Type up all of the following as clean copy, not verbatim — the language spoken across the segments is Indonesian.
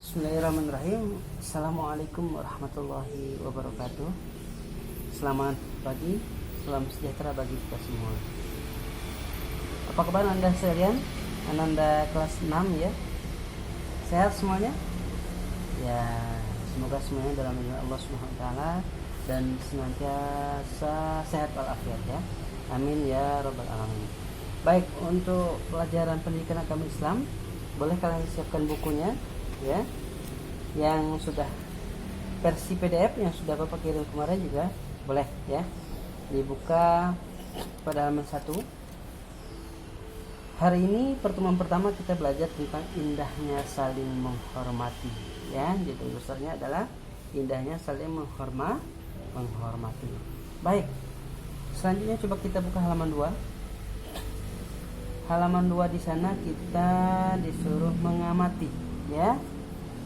Bismillahirrahmanirrahim. Assalamualaikum warahmatullahi wabarakatuh. Selamat pagi, salam sejahtera bagi kita semua. Apa kabar Anda sekalian? Ananda kelas 6 ya. Sehat semuanya? Ya, semoga semuanya dalam lindungan Allah Subhanahu wa taala dan senantiasa sehat walafiat ya. Amin ya rabbal alamin. Baik, untuk pelajaran pendidikan agama Islam, boleh kalian siapkan bukunya ya, yang sudah versi PDF yang sudah Bapak kirim kemarin juga boleh ya, dibuka pada halaman 1. Hari ini pertemuan pertama kita belajar tentang indahnya saling menghormati ya. Judul besarnya adalah indahnya saling menghormati. Baik, selanjutnya coba kita buka halaman 2. Halaman 2 di sana kita disuruh mengamati ya,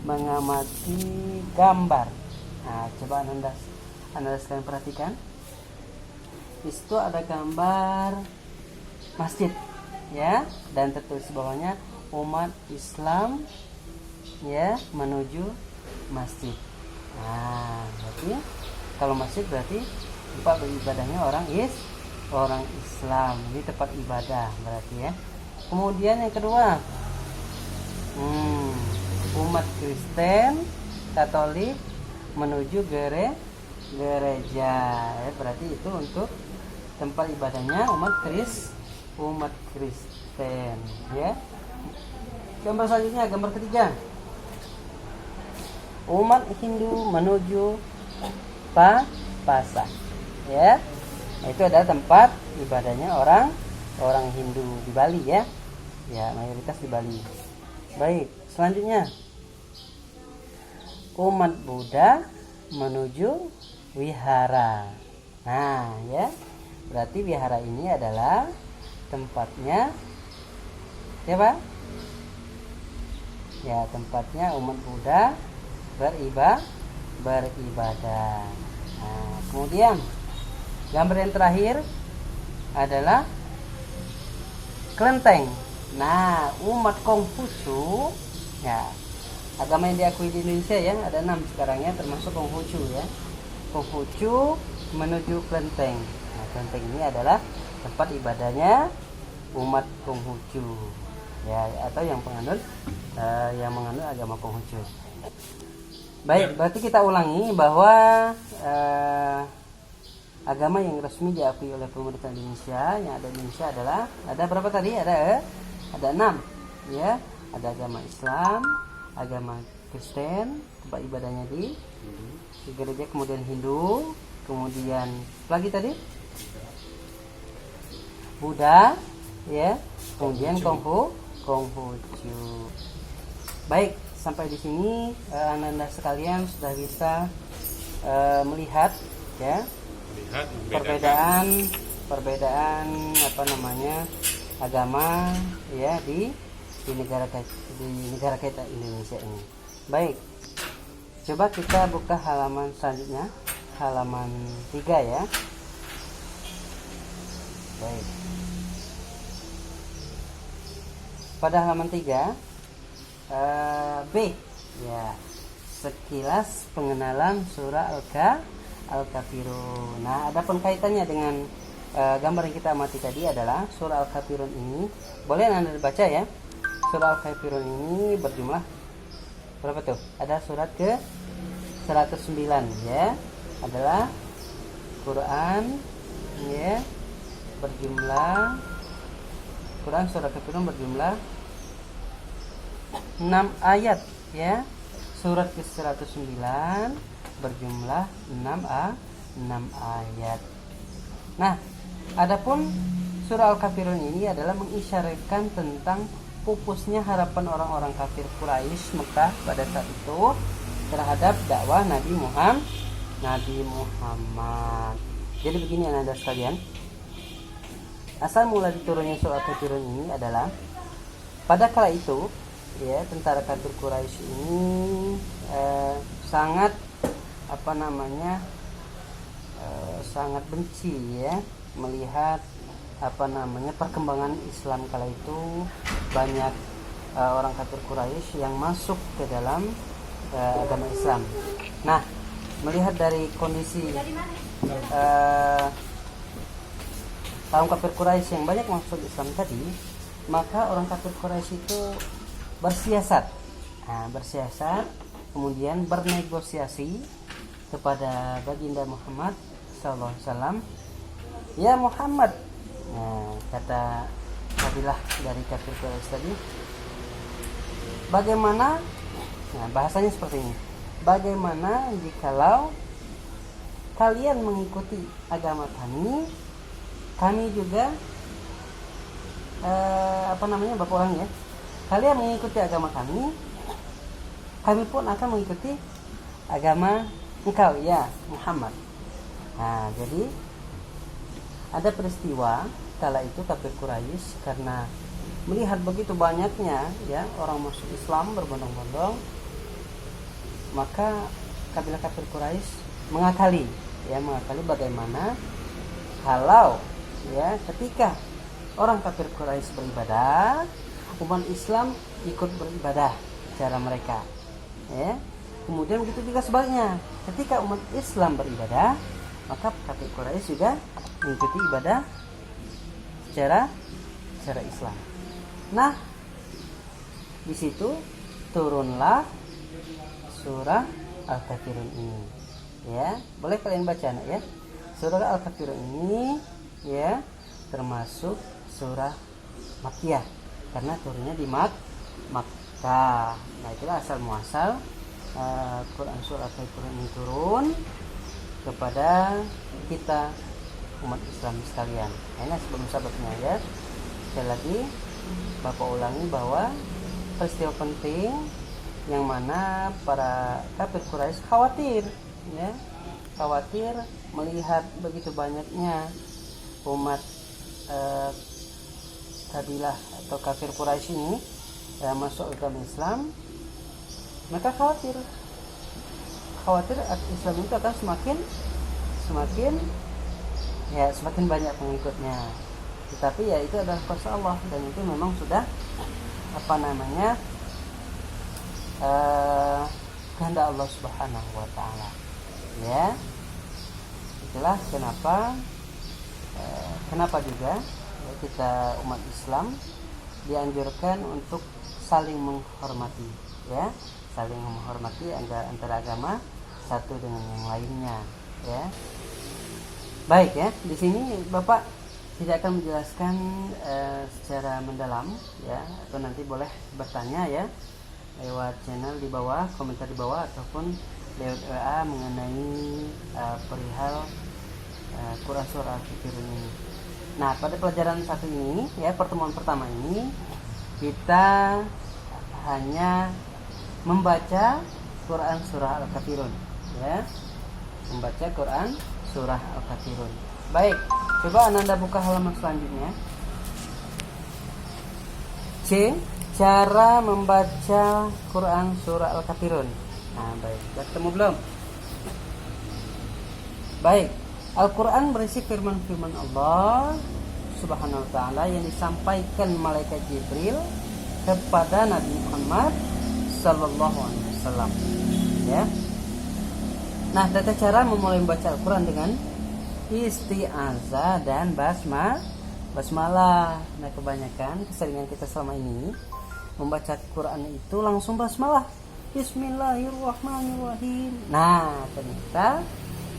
mengamati gambar. Nah, coba anda sekalian perhatikan. Di situ ada gambar masjid ya, dan tertulis di bawahnya umat Islam ya menuju masjid. Nah, berarti kalau masjid berarti tempat beribadahnya orang Islam. Ini tempat ibadah berarti ya. Kemudian yang kedua, umat Kristen Katolik menuju gereja ya, berarti itu untuk tempat ibadahnya umat Kristen ya. Gambar selanjutnya, gambar ketiga, umat Hindu menuju pasar ya. Nah, itu adalah tempat ibadahnya orang Hindu di Bali ya. Ya, mayoritas di Bali. Baik, selanjutnya umat Buddha menuju wihara. Nah ya, berarti wihara ini adalah tempatnya siapa? Ya, tempatnya umat Buddha beribadah. Nah, kemudian gambar yang terakhir adalah kelenteng. Nah, umat Konghucu ya, agama yang diakui di Indonesia ya, ada 6 sekarang ya, termasuk Konghucu ya. Konghucu menuju kelenteng. Nah, kelenteng ini adalah tempat ibadahnya umat Konghucu ya, atau yang menganut agama Konghucu. Baik, berarti kita ulangi bahwa agama yang resmi diakui oleh pemerintah Indonesia yang ada di Indonesia adalah, ada berapa tadi? Ada 6 ya. Ada agama Islam, agama Kristen, tempat ibadahnya di gereja, kemudian Hindu, kemudian lagi tadi Buddha ya, kemudian Konghucu. Baik, sampai di sini Anda sekalian sudah bisa melihat ya, perbedaan agama ya di negara kita Indonesia ini. Baik, coba kita buka halaman selanjutnya, halaman 3 ya. Baik, pada halaman 3 B ya, sekilas pengenalan surah Al-Kafirun. Nah, ada kaitannya dengan gambar yang kita amati tadi adalah surah Al-Kafirun ini. Boleh Anda baca ya. Surah Al-Kafirun ini berjumlah berapa tuh? Ada surat ke 109 ya. Adalah Quran ya, berjumlah Quran surah Al-Kafirun berjumlah 6 ayat ya. Surat ke 109 berjumlah 6 ayat. Nah, adapun surah Al-Kafirun ini adalah mengisyaratkan tentang pupusnya harapan orang-orang kafir Quraisy Mekah pada saat itu terhadap dakwah Nabi Muhammad. Jadi begini Anda sekalian, asal mula diturunnya surah Al-Kafirun ini adalah pada kala itu ya, tentara kafir Quraisy ini sangat sangat benci ya melihat perkembangan Islam kala itu. Banyak orang kafir Quraisy yang masuk ke dalam agama Islam. Nah, melihat dari kondisi kaum kafir Quraisy yang banyak masuk Islam tadi, maka orang kafir Quraisy itu bersiasat, kemudian bernegosiasi kepada baginda Muhammad SAW. Ya Muhammad, kata kabilah dari kafir Quraisy tadi, bagaimana? Bahasanya seperti ini. Bagaimana jikalau kalian mengikuti agama kami juga Bapak ulang ya. Kalian mengikuti agama kami pun akan mengikuti agama engkau ya Muhammad. Nah, jadi ada peristiwa kala itu kafir Quraisy karena melihat begitu banyaknya ya orang masuk Islam berbondong-bondong, maka kabilah kafir Quraisy mengakali bagaimana kalau ya ketika orang kafir Quraisy beribadah, umat Islam ikut beribadah cara mereka ya. Kemudian begitu juga sebaliknya, ketika umat Islam beribadah, maka kafir Quraisy juga mengikuti ibadah secara Islam. Nah, di situ turunlah surah Al-Kafirun ini. Ya, boleh kalian baca ya. Surah Al-Kafirun ini ya termasuk surah Makkiyah karena turunnya di Makkah. Nah, itulah asal muasal Quran surah Al-Kafirun ini turun kepada kita umat Islam sekalian. Ini sebelum sababnya ya. Sekali lagi Bapak ulangi bahwa peristiwa penting yang mana para kafir Quraisy khawatir melihat begitu banyaknya umat kabilah atau kafir Quraisy ini masuk agama Islam, maka khawatir Islam itu akan semakin banyak pengikutnya. Tetapi ya itu adalah kuasa Allah dan itu memang sudah kehendak Allah Subhanahu wa taala. Ya. Itulah kenapa juga kita umat Islam dianjurkan untuk saling menghormati ya, saling menghormati antara agama satu dengan yang lainnya ya. Baik ya, di sini Bapak tidak akan menjelaskan secara mendalam ya, atau nanti boleh bertanya ya lewat channel di bawah, komentar di bawah ataupun lewat WA mengenai perihal Quran surah Al-Kafirun ini. Nah, pada pelajaran satu ini ya, pertemuan pertama ini kita hanya membaca Quran surah Al-Kafirun ya. Membaca Quran surah Al-Kafirun. Baik, coba Ananda buka halaman selanjutnya. C. Cara membaca Quran surah Al-Kafirun. Nah, baik. Sudah ketemu belum? Baik. Al-Quran berisi firman-firman Allah Subhanahu wa ta'ala yang disampaikan malaikat Jibril kepada Nabi Muhammad sallallahu alaihi wasallam. Ya. Nah, tata cara memulai membaca Al-Quran dengan isti'azah dan basmalah. Nah, kebanyakan keseringan kita selama ini membaca Quran itu langsung basmalah. Bismillahirrahmanirrahim. Nah, ternyata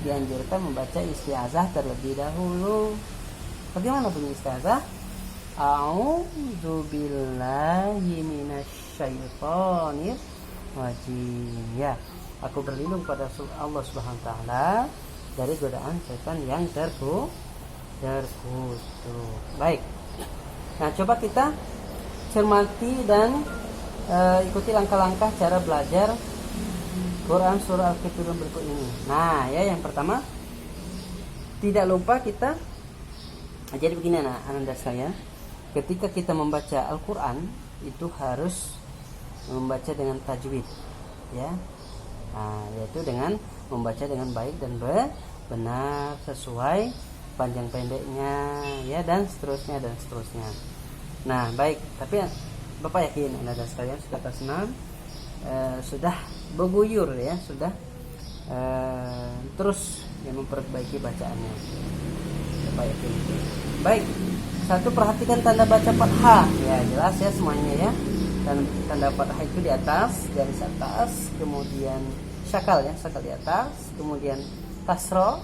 dianjurkan membaca isti'azah terlebih dahulu. Bagaimana bunyi isti'azah? A'udzubillahi minasyaitonir rajim. Ya, aku berlindung pada Allah Subhanahu wa taala dari godaan setan yang terkutuk. Baik. Nah, coba kita cermati dan ikuti langkah-langkah cara belajar Quran surah Al-Kafirun berikut ini. Nah, ya, yang pertama tidak lupa kita. Jadi begini Ananda sekalian, ketika kita membaca Al-Quran itu harus membaca dengan tajwid, ya. Nah, yaitu dengan membaca dengan baik dan benar sesuai panjang pendeknya, ya, dan seterusnya. Nah, baik. Tapi Bapak yakin Ananda sekalian sudah kelas 6 sudah berguyur ya sudah terus yang memperbaiki bacaannya supaya tinggi. Baik, satu perhatikan tanda baca fathah ya, jelas ya semuanya ya. Dan tanda fathah itu di atas, garis atas, kemudian syakal ya, syakal di atas, kemudian kasro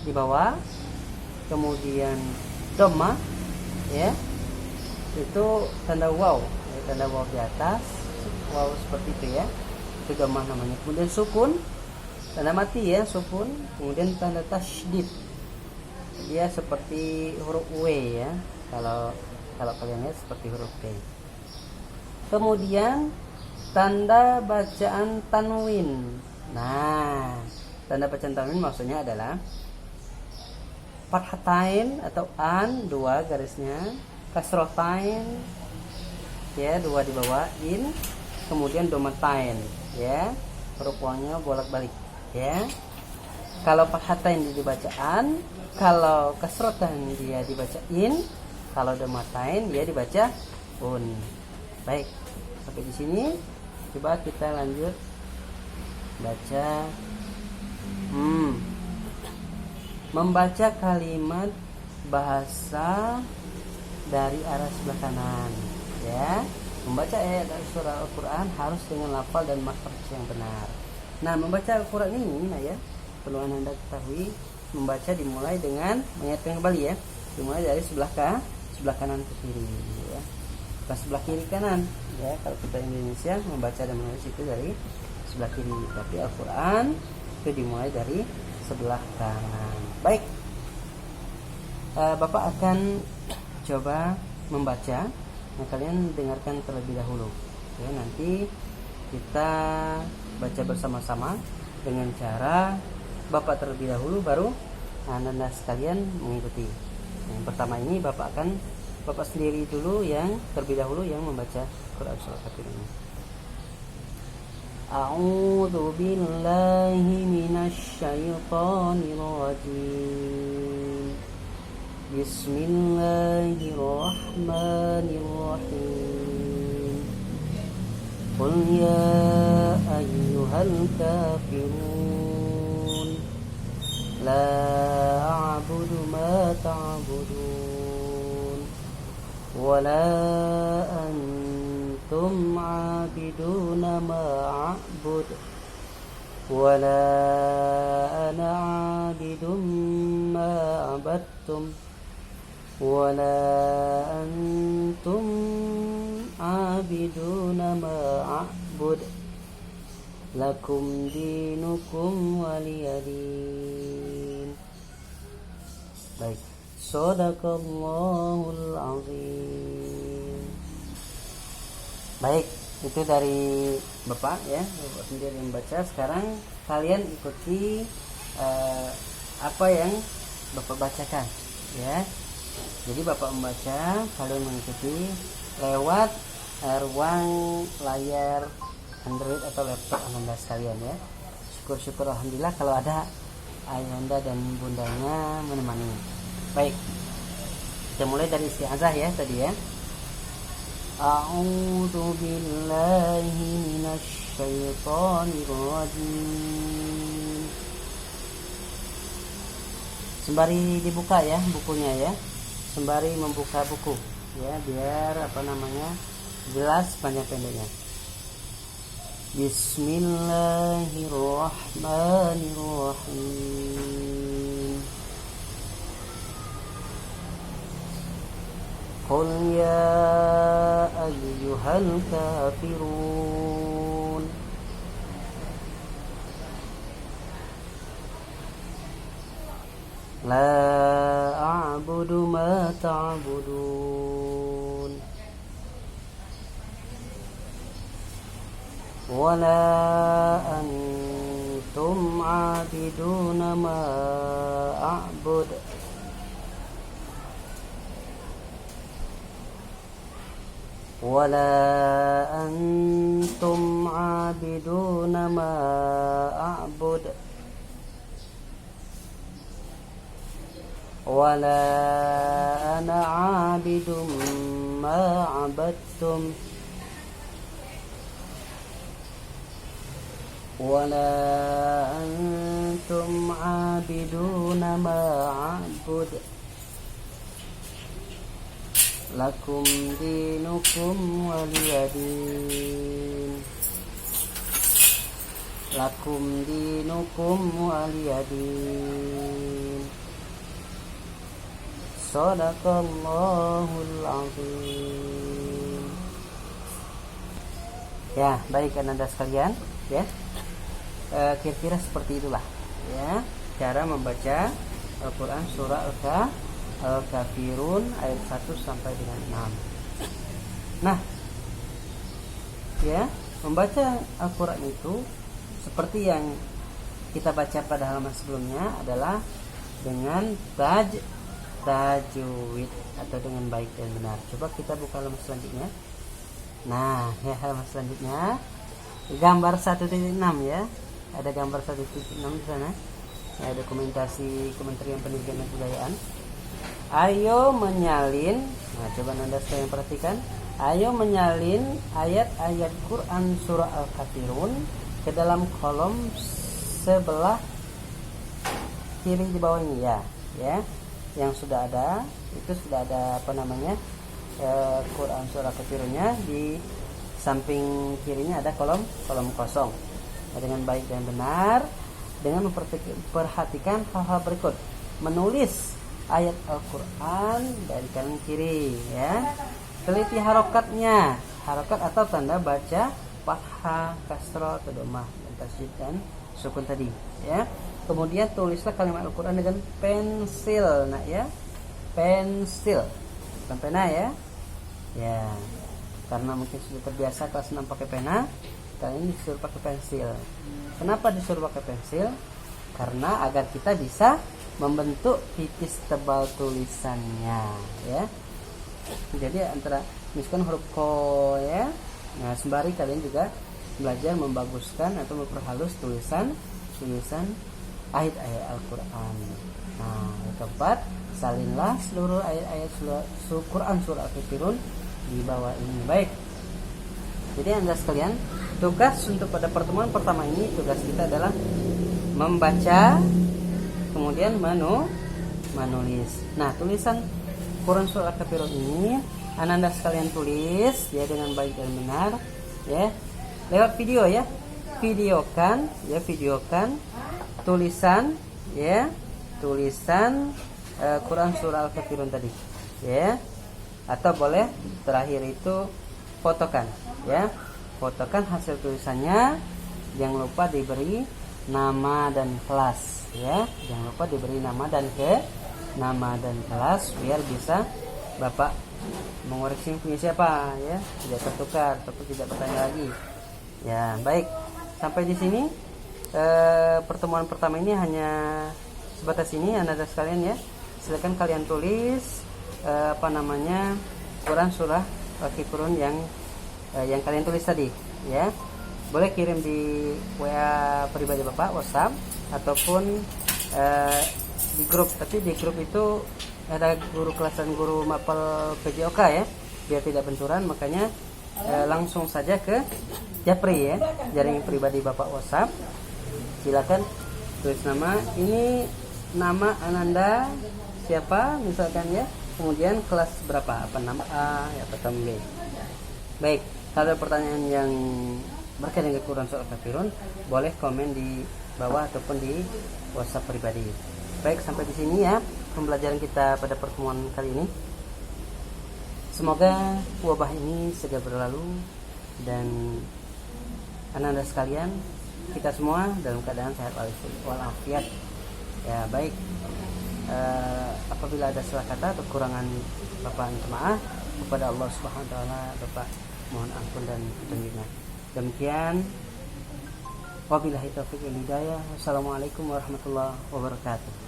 di bawah, kemudian dhamma ya, itu tanda waw ya, tanda waw di atas, waw seperti itu ya, itu dhamma namanya. Kemudian sukun, tanda mati ya, sukun. Kemudian tanda tasydid, dia seperti huruf W ya, kalau kalian lihat seperti huruf W. Kemudian tanda bacaan tanwin. Nah, tanda bacaan tanwin maksudnya adalah fathatain atau an, dua garisnya, kasrotain ya, dua di bawah, in, kemudian domatain ya, huruf wawnya bolak-balik ya. Kalau fathatain dia dibaca an, kalau kasrotain dia dibaca in, kalau domatain dia dibaca un. Baik, sampai di sini coba kita lanjut baca. Membaca kalimat bahasa dari arah sebelah kanan ya. Membaca ayat surah Al-Quran harus dengan lafal dan makhraj yang benar. Nah, membaca Al-Quran ini ya, perlu Anda ketahui, membaca dimulai dengan mengingatkan kembali ya, dimulai dari sebelah kanan ke kiri ya, bukan sebelah kiri kanan ya. Kalau kita Indonesia membaca dan menulis itu dari sebelah kiri, tapi Al-Quran itu dimulai dari sebelah kanan. Baik, Bapak akan coba membaca. Nah, kalian dengarkan terlebih dahulu ya, nanti kita baca bersama-sama dengan cara Bapak terlebih dahulu, baru Anda sekalian mengikuti. Yang pertama ini Bapak sendiri dulu yang terlebih dahulu yang membaca Quran surah Fatir ini. A'udzu billahi minasy syaithanir rajim. Bismillahirrahmanirrahim. Qul ya ayyuhal kafirun la a'budu ma ta'budun wa la antum 'abiduna ma a'bud wa la ana 'abidum ma 'abadtum wa la antum 'abiduna ma a'bud lakum dinukum waliyadin. Baik, shadaqallahul azim. Baik, itu dari Bapak ya, Bapak sendiri yang membaca. Sekarang kalian ikuti apa yang Bapak bacakan ya. Jadi Bapak membaca, kalian mengikuti lewat ruang layar Android atau laptop Anda sekalian ya. Syukur alhamdulillah kalau ada ayahanda dan bundanya menemani. Baik, kita mulai dari isti'azah ya tadi ya. A'udzu billahi minasy syaithanir rajim. Sembari dibuka ya bukunya ya, sembari membuka buku ya, biar jelas panjang pendeknya. Bismillahirrahmanirrahim. Qul ya ayyuhal kafirun la a'budu ma ta'budun wa la antum 'abiduna ma a'bud wa la antum 'abiduna ma a'bud wa la ana 'abidum ma 'abadtum wala antum abiduna ma'abud lakum dinukum waliyadin. Lakum dinukum waliyadin. Shadaqallahul azim. Ya, baik Ananda sekalian, ya. Kira-kira seperti itulah, ya, cara membaca Al-Qur'an surah Al-Kafirun ayat 1 sampai dengan 6. Nah, ya, membaca Al-Qur'an itu seperti yang kita baca pada halaman sebelumnya adalah dengan tajwid atau dengan baik dan benar. Coba kita buka halaman selanjutnya. Nah, ya, halaman selanjutnya gambar 1.6 ya. Ada gambar 1.6 di sana. Ya, dokumentasi Kementerian Pendidikan dan Kebudayaan. Ayo menyalin. Nah, coba Anda sekalian perhatikan. Ayo menyalin ayat-ayat Quran surah Al-Kafirun ke dalam kolom sebelah kiri di bawah ini, ya. Yang sudah ada, itu sudah ada Quran surah Al-Kafirunnya. Di samping kirinya ada kolom kosong. Dengan baik dan benar, dengan memperhatikan hal-hal berikut: menulis ayat Al-Quran dari kanan kiri, ya. Teliti harokatnya, harokat atau tanda baca fathah, kasrah, atau dhammah, tasydid dan sukun tadi, ya. Kemudian tulislah kalimat Al-Quran dengan pensil, nah, ya, pensil, bukan pena, ya. Ya, karena mungkin sudah terbiasa kelas 6 pakai pena, kali ini disuruh pakai pensil. Kenapa disuruh pakai pensil? Karena agar kita bisa membentuk tipis tebal tulisannya, ya. Jadi antara misalkan huruf ko, ya. Nah, sembari kalian juga belajar membaguskan atau memperhalus tulisan ayat-ayat Al-Quran. Nah, yang keempat, salinlah seluruh ayat-ayat Quran surah Al-Kafirun di bawah ini. Baik. Jadi Anda sekalian, tugas untuk pada pertemuan pertama ini, tugas kita adalah membaca, kemudian menulis. Nah, tulisan Quran surah Al-Kafirun ini Anda sekalian tulis, ya, dengan baik dan benar, ya. Lewat video, ya. Videokan tulisan, ya. Tulisan Quran surah Al-Kafirun tadi, ya. Atau boleh terakhir itu fotokan, ya. Fotokan hasil tulisannya. Jangan lupa diberi nama dan kelas, ya. Jangan lupa diberi nama dan kelas biar bisa Bapak mengoreksi punya siapa, ya. Tidak tertukar ataupun tidak bertanya lagi. Ya, baik. Sampai di sini pertemuan pertama ini hanya sebatas ini Anda sekalian, ya. Silakan kalian tulis Quran surah Al-Kafirun yang kalian tulis tadi, ya. Boleh kirim di WA pribadi Bapak, WhatsApp, ataupun di grup. Tapi di grup itu ada guru kelas dan guru mapel PJOK, ya, biar tidak benturan. Makanya langsung saja ke Japri, ya, jaring pribadi Bapak WhatsApp. Silakan tulis nama. Ini nama Ananda siapa misalkan, ya. Kemudian kelas berapa, apa nama A, ya, atau B. Baik, kalau ada pertanyaan yang berkaitan dengan Quran surah Al-Kafirun, boleh komen di bawah ataupun di WhatsApp pribadi. Baik, sampai di sini, ya, pembelajaran kita pada pertemuan kali ini. Semoga wabah ini segera berlalu dan Anda sekalian, kita semua dalam keadaan sehat walafiat. Ya, baik. Apabila ada salah kata atau kekurangan, Bapak minta maaf kepada Allah Subhanahu wa taala. Bapak mohon ampun dan petunjuknya. Demikian, wabillahi taufiq wal hidayah. Wassalamualaikum warahmatullahi wabarakatuh.